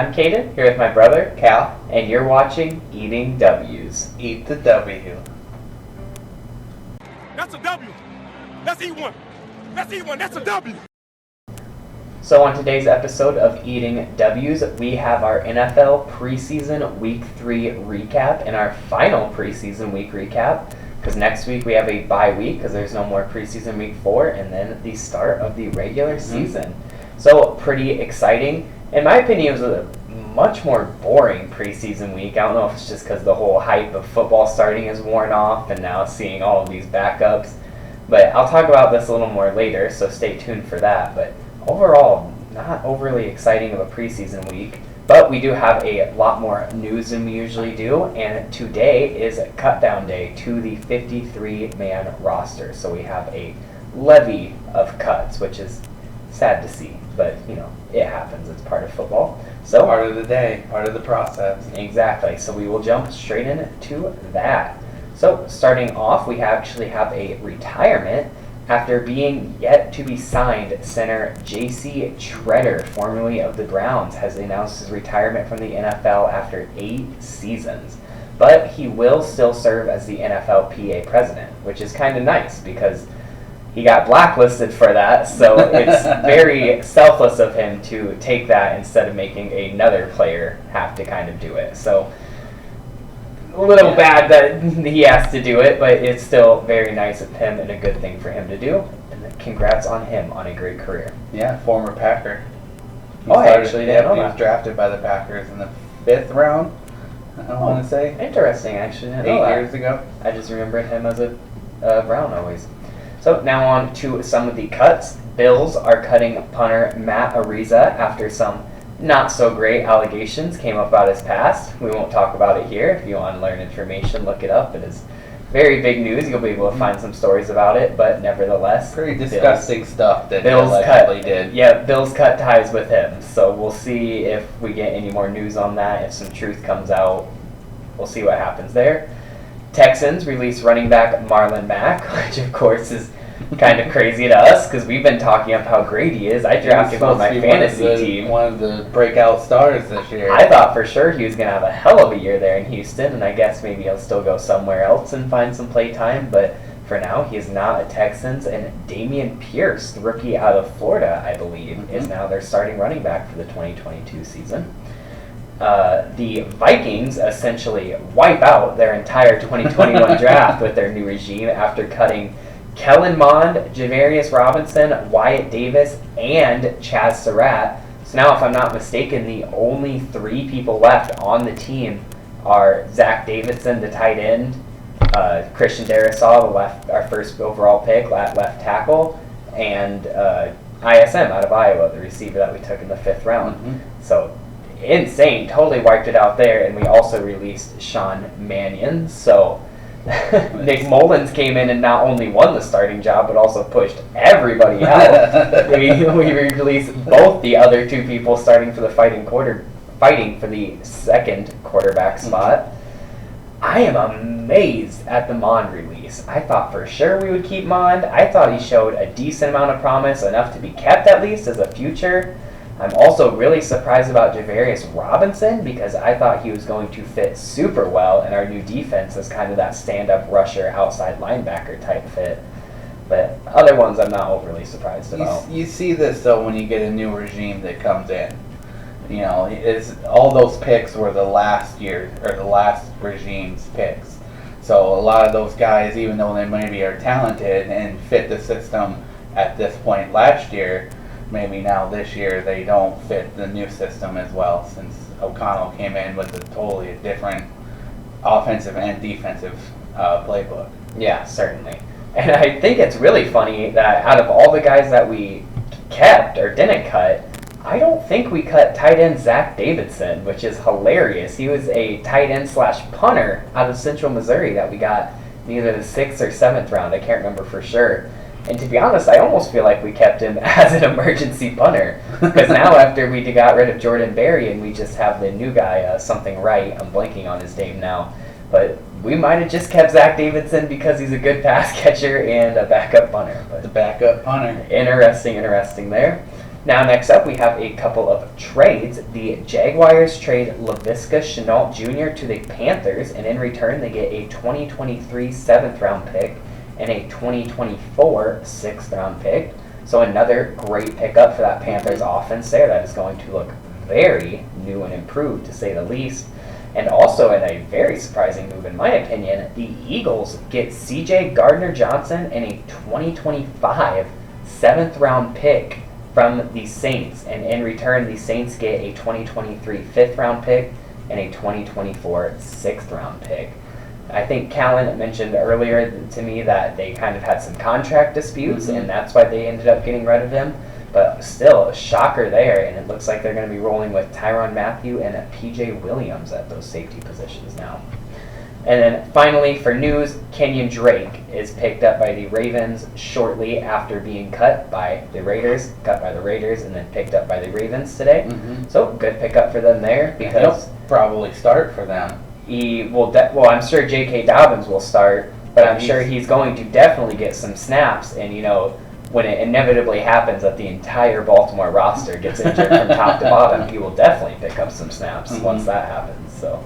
I'm Caden, here with my brother, Cal, and you're watching Eating W's. Eat the W. That's a W. Let's eat one. Let's eat one. That's a W. So on today's episode of Eating W's, we have our NFL preseason Week 3 recap and our final preseason week recap. Because next week we have a bye week because there's no more preseason Week 4 and then the start of the regular season. So pretty exciting. In my opinion, it was a much more boring preseason week. I don't know if it's just because the whole hype of football starting is worn off and now seeing all of these backups. But I'll talk about this a little more later, so stay tuned for that. But overall, not overly exciting of a preseason week. But we do have a lot more news than we usually do. And today is cutdown day to the 53-man roster. So we have a levy of cuts, which is sad to see. But, you know, it happens. It's part of football. So Part of the day, part of the process. Exactly. So we will jump straight into that. So starting off, we actually have a retirement after being yet to be signed. Center J.C. Treader, formerly of the Browns, has announced his retirement from the NFL after 8 seasons. But he will still serve as the NFLPA president, which is kind of nice because he got blacklisted for that, so it's very selfless of him to take that instead of making another player have to kind of do it. So a little bad that he has to do it, but it's still very nice of him and a good thing for him to do. And congrats on him on a great career. Yeah, former Packer. I actually didn't know He was that. drafted by the Packers in the 5th round, I want to say. Interesting, actually. Didn't 8 know that. years ago. I just remembered him as a Brown always. So now on to some of the cuts. Bills are cutting punter Matt Ariza after some not so great allegations came up about his past. We won't talk about it here. If you want to learn information, look it up. It is very big news. You'll be able to find some stories about it, but nevertheless, Pretty disgusting stuff that Bills he allegedly did. Yeah, Bills cut ties with him. So we'll see if we get any more news on that. If some truth comes out, we'll see what happens there. Texans release running back Marlon Mack, which of course is kind of crazy to us because we've been talking up how great he is. I drafted him on my fantasy team. One of the breakout stars this year. I thought for sure he was going to have a hell of a year there in Houston, and I guess maybe he'll still go somewhere else and find some play time. But for now, he is not a Texans, and Dameon Pierce, the rookie out of Florida, I believe, is now their starting running back for the 2022 season. The Vikings essentially wipe out their entire 2021 draft with their new regime after cutting Kellen Mond, Javarius Robinson, Wyatt Davis, and Chaz Surratt. So now, if I'm not mistaken, the only 3 people left on the team are Zach Davidson, the tight end, Christian Darrisaw, our first overall pick, left tackle, and ISM out of Iowa, the receiver that we took in the 5th round. So insane, totally wiped it out there, and we also released Sean Mannion. So Nick Mullins came in and not only won the starting job, but also pushed everybody out. we released both the other 2 people starting for the fighting for the second quarterback spot. I am amazed at the Mond release. I thought for sure we would keep Mond. I thought he showed a decent amount of promise, enough to be kept at least as a future. I'm also really surprised about Javarius Robinson because I thought he was going to fit super well in our new defense as kind of that stand-up rusher, outside linebacker type fit. But other ones I'm not overly surprised about. You see this, though, when you get a new regime that comes in. You know, all those picks were the last year, or the last regime's picks. So a lot of those guys, even though they maybe are talented and fit the system at this point last year, maybe now this year they don't fit the new system as well, since O'Connell came in with a totally different offensive and defensive playbook. Yeah, certainly. And I think it's really funny that out of all the guys that we kept or didn't cut, I don't think we cut tight end Zach Davidson, which is hilarious. He was a tight end / punter out of Central Missouri that we got in either the 6th or 7th round. I can't remember for sure. And to be honest, I almost feel like we kept him as an emergency punter. Because now after we got rid of Jordan Berry and we just have the new guy, something right, I'm blanking on his name now. But we might have just kept Zach Davidson because he's a good pass catcher and a backup punter. But The backup punter. interesting there. Now, next up, we have a couple of trades. The Jaguars trade Laviska Shenault Jr. to the Panthers, and in return, they get a 2023 7th-round pick and a 2024 6th-round pick. So another great pickup for that Panthers offense there. That is going to look very new and improved, to say the least. And also, in a very surprising move, in my opinion, the Eagles get C.J. Gardner-Johnson and a 2025 7th-round pick from the Saints, and in return the Saints get a 2023 5th-round pick and a 2024 6th-round pick. I think Callan mentioned earlier to me that they kind of had some contract disputes, and that's why they ended up getting rid of him. But still, a shocker there, and it looks like they're going to be rolling with Tyrann Mathieu and P.J. Williams at those safety positions now. And then finally, for news, Kenyon Drake is picked up by the Ravens shortly after being cut by the Raiders, and then picked up by the Ravens today. So good pickup for them there, because he'll probably start for them. He will. I'm sure J.K. Dobbins will start, but I'm sure he's going to definitely get some snaps. And when it inevitably happens that the entire Baltimore roster gets injured from top to bottom, he will definitely pick up some snaps once that happens. So.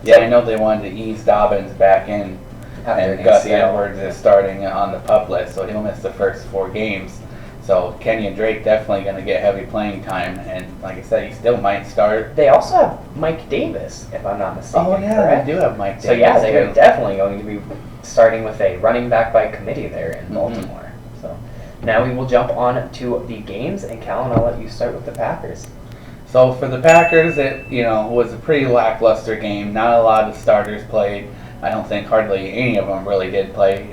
Yeah, I know they wanted to ease Dobbins back in, and Gus Edwards is starting on the PUP list, so he'll miss the first 4 games. So Kenyon Drake definitely going to get heavy playing time, and like I said, he still might start. They also have Mike Davis, if I'm not mistaken. Oh yeah, correct? they do have Mike Davis. So yeah, they are definitely going to be starting with a running back by committee there in Baltimore. So now we will jump on to the games, and Callan, I'll let you start with the Packers. So for the Packers, it was a pretty lackluster game. Not a lot of starters played. I don't think hardly any of them really did play,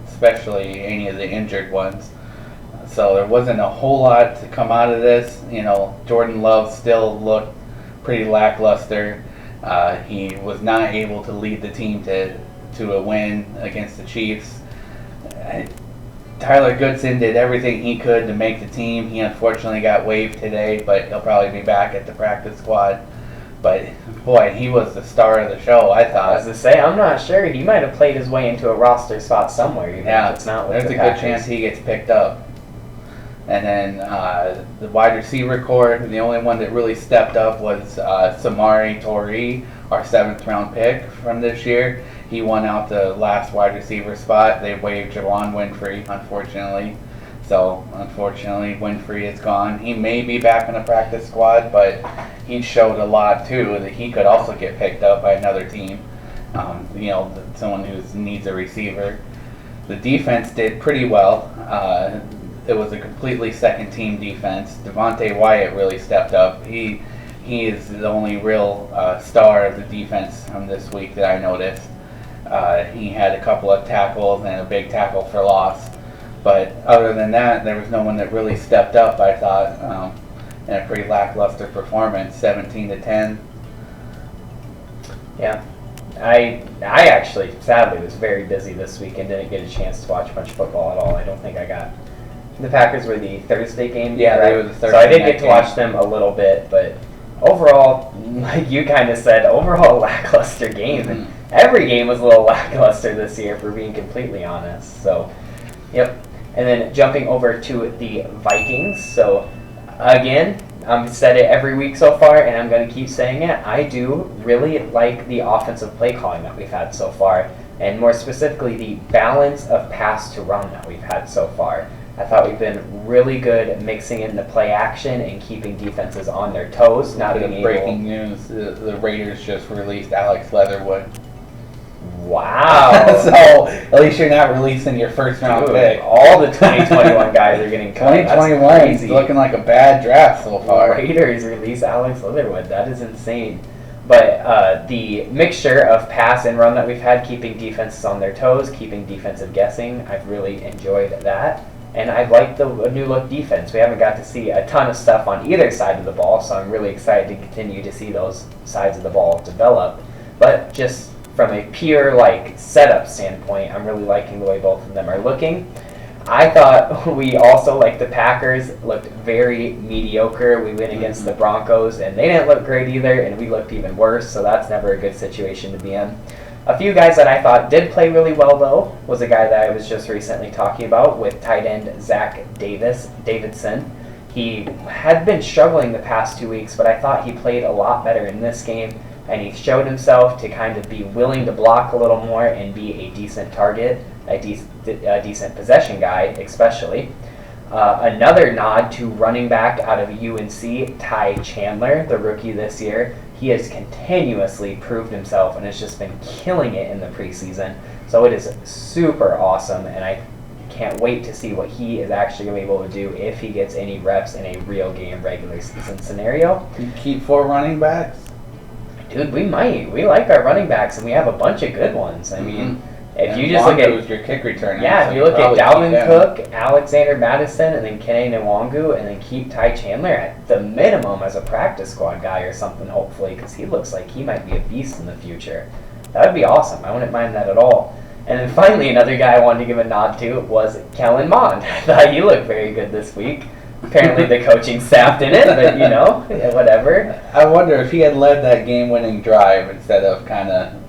especially any of the injured ones. So there wasn't a whole lot to come out of this. Jordan Love still looked pretty lackluster. He was not able to lead the team to a win against the Chiefs. Tyler Goodson did everything he could to make the team. He unfortunately got waived today, but he'll probably be back at the practice squad. But boy, he was the star of the show, I thought. As I say, I'm not sure. He might have played his way into a roster spot somewhere. Even if it's not with there's the a Packers. good chance he gets picked up. And then the wide receiver core, the only one that really stepped up was Samori Toure, our 7th-round pick from this year. He won out the last wide receiver spot. They waived Javon Winfrey, unfortunately. So, unfortunately, Winfrey is gone. He may be back in the practice squad, but he showed a lot, too, that he could also get picked up by another team. Someone who needs a receiver. The defense did pretty well. It was a completely second-team defense. Devontae Wyatt really stepped up. He is the only real star of the defense from this week that I noticed. He had a couple of tackles and a big tackle for loss. But other than that, there was no one that really stepped up, I thought, in a pretty lackluster performance, 17-10. Yeah. I actually, sadly, was very busy this week and didn't get a chance to watch much football at all. I don't think I got... The Packers were the Thursday game? Yeah, they were the Thursday. So I did get to watch them a little bit, but overall, like you kind of said, overall lackluster game. Every game was a little lackluster this year, for being completely honest. So, yep. And then jumping over to the Vikings. So, again, I've said it every week so far, and I'm going to keep saying it. I do really like the offensive play calling that we've had so far, and more specifically, the balance of pass to run that we've had so far. I thought we've been really good at mixing in the play action and keeping defenses on their toes. Breaking news, the Raiders just released Alex Leatherwood. Wow. So, at least you're not releasing your first-round pick. All the 2021 guys are getting cut. 2021 is looking like a bad draft so far. Raiders release Alex Leatherwood. That is insane. But the mixture of pass and run that we've had, keeping defenses on their toes, keeping defensive guessing, I've really enjoyed that. And I like the new look defense. We haven't got to see a ton of stuff on either side of the ball, so I'm really excited to continue to see those sides of the ball develop. But just from a pure setup standpoint, I'm really liking the way both of them are looking. I thought we also, like the Packers, looked very mediocre. We went against the Broncos, and they didn't look great either, and we looked even worse, so that's never a good situation to be in. A few guys that I thought did play really well, though, was a guy that I was just recently talking about with tight end Zach Davidson. He had been struggling the past 2 weeks, but I thought he played a lot better in this game, and he showed himself to kind of be willing to block a little more and be a decent target, a decent possession guy, especially. Another nod to running back out of UNC, Ty Chandler, the rookie this year. He has continuously proved himself and has just been killing it in the preseason. So it is super awesome, and I can't wait to see what he is actually going to be able to do if he gets any reps in a real game regular season scenario. You keep 4 running backs? Dude, we might. We like our running backs, and we have a bunch of good ones. I mean, if And you just look Wango's at your kick returner. yeah, so if you look at probably Dalvin keep him. Cook, Alexander Madison, and then Kene Nwangu, and then keep Ty Chandler at the minimum as a practice squad guy or something, hopefully, because he looks like he might be a beast in the future. That would be awesome. I wouldn't mind that at all. And then finally, another guy I wanted to give a nod to was Kellen Mond. I thought he looked very good this week. Apparently the coaching staff didn't, but you know, whatever. I wonder if he had led that game-winning drive instead of kind of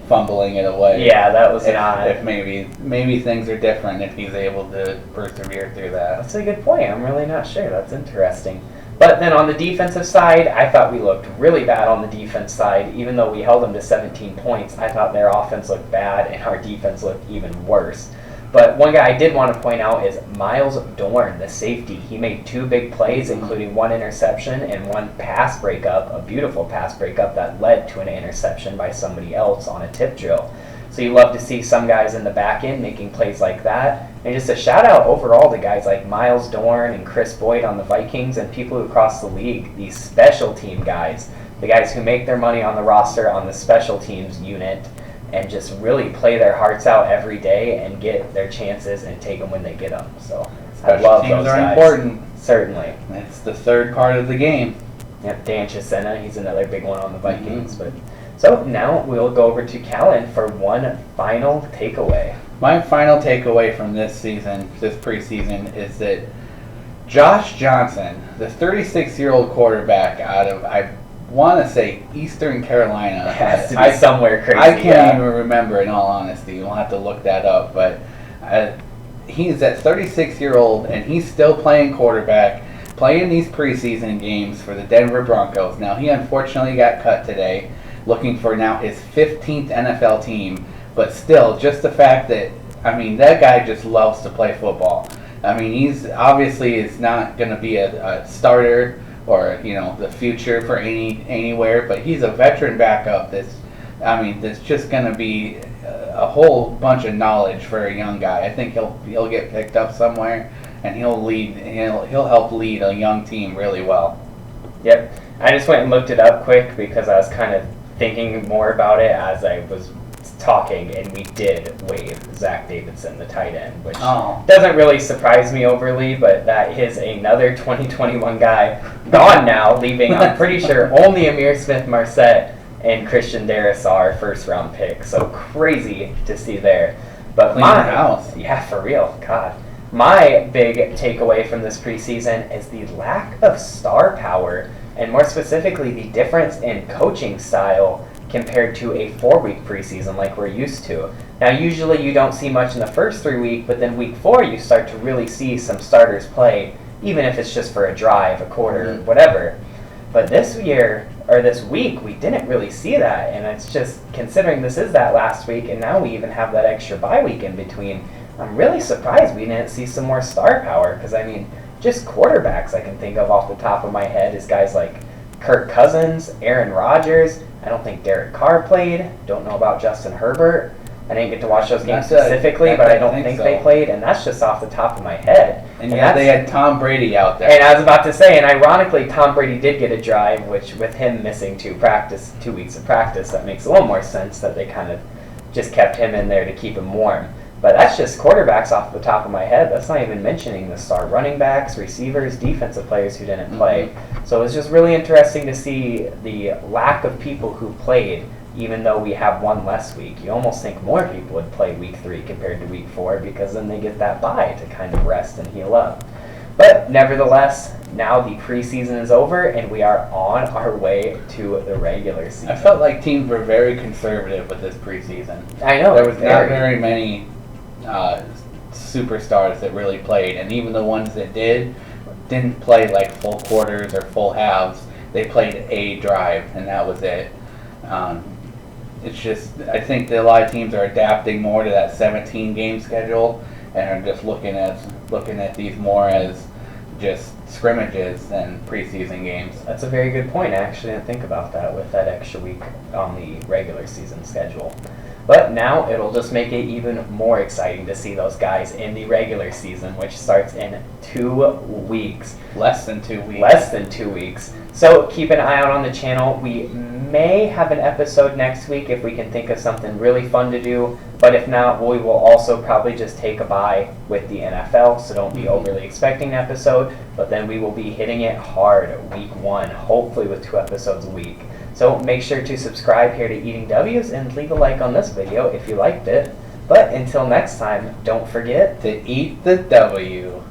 fumbling it away. Yeah, that was if maybe things are different if he's able to persevere through that. That's a good point. I'm really not sure. That's interesting. But then on the defensive side, I thought we looked really bad on the defense side. Even though we held them to 17 points, I thought their offense looked bad and our defense looked even worse. But one guy I did want to point out is Miles Dorn, the safety. He made 2 big plays, including 1 interception and 1 pass breakup, a beautiful pass breakup that led to an interception by somebody else on a tip drill. So you love to see some guys in the back end making plays like that. And just a shout out overall to guys like Miles Dorn and Chris Boyd on the Vikings and people who cross the league, these special team guys, the guys who make their money on the roster on the special teams unit and just really play their hearts out every day and get their chances and take them when they get them. So I love Special those teams are guys. important. Certainly. It's the third part of the game. Yep, Dan Chisena, he's another big one on the Vikings. But so now we'll go over to Callan for one final takeaway. My final takeaway from this preseason, is that Josh Johnson, the 36-year-old quarterback out of, I want to say, Eastern Carolina. It has to be somewhere crazy. I can't even remember, in all honesty. We'll have to look that up. But he's that 36-year-old, and he's still playing quarterback, playing these preseason games for the Denver Broncos. Now, he unfortunately got cut today, looking for now his 15th NFL team. But still, just the fact that, I mean, that guy just loves to play football. I mean, he's obviously is not going to be a starter or, you know, the future for anywhere, but he's a veteran backup that's just going to be a whole bunch of knowledge for a young guy. I think he'll get picked up somewhere, and he'll help lead a young team really well. Yep. I just went and looked it up quick because I was kind of thinking more about it as I was talking, and we did waive Zach Davidson, the tight end, which doesn't really surprise me overly, but that is another 2021 guy gone now, leaving, I'm pretty sure, only Amir Smith-Marset and Christian Darrisaw, first-round pick. So crazy to see there. But house. Yeah, for real. God. My big takeaway from this preseason is the lack of star power, and more specifically, the difference in coaching style compared to a 4-week preseason like we're used to. Now, usually you don't see much in the first 3 weeks, but then week 4 you start to really see some starters play, even if it's just for a drive, a quarter, whatever. But this week, we didn't really see that, and it's just, considering this is that last week, and now we even have that extra bye week in between, I'm really surprised we didn't see some more star power, because, I mean, just quarterbacks I can think of off the top of my head is guys like Kirk Cousins, Aaron Rodgers. I don't think Derek Carr played. Don't know about Justin Herbert. I didn't get to watch those games specifically, but I don't think they played, and that's just off the top of my head. And yeah, they had Tom Brady out there. And I was about to say, and ironically, Tom Brady did get a drive, which with him missing 2 weeks of practice, that makes a little more sense that they kind of just kept him in there to keep him warm. But that's just quarterbacks off the top of my head. That's not even mentioning the star running backs, receivers, defensive players who didn't play. So it was just really interesting to see the lack of people who played, even though we have one less week. You almost think more people would play week 3 compared to week 4 because then they get that bye to kind of rest and heal up. But nevertheless, now the preseason is over and we are on our way to the regular season. I felt like teams were very conservative with this preseason. I know. There was not very many superstars that really played, and even the ones that did, didn't play like full quarters or full halves. They played a drive, and that was it. It's just, I think that a lot of teams are adapting more to that 17 game schedule and are just looking at these more as just scrimmages than preseason games. That's a very good point. I actually didn't think about that with that extra week on the regular season schedule. But now it'll just make it even more exciting to see those guys in the regular season, which starts in 2 weeks. Less than 2 weeks. Less than 2 weeks. So keep an eye out on the channel. We may have an episode next week if we can think of something really fun to do. But if not, we will also probably just take a bye with the NFL. So don't be overly expecting an episode. But then we will be hitting it hard week 1, hopefully with 2 episodes a week. So make sure to subscribe here to Eating W's and leave a like on this video if you liked it. But until next time, don't forget to eat the W.